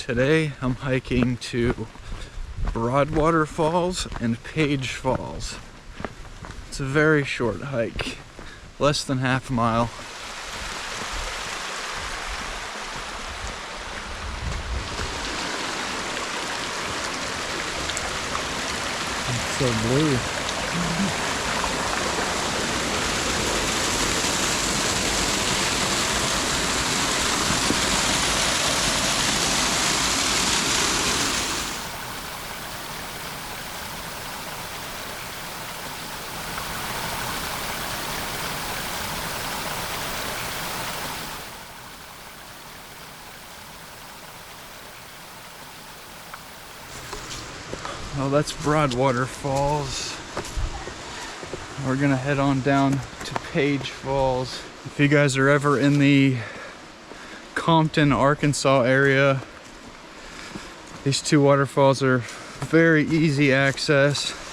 Today I'm hiking to Broadwater Falls and Paige Falls. It's a very short hike, less than half a mile. It's so blue. Well, that's Broadwater Falls. We're gonna head on down to Paige Falls. If you guys are ever in the Compton, Arkansas area, these two waterfalls are very easy access.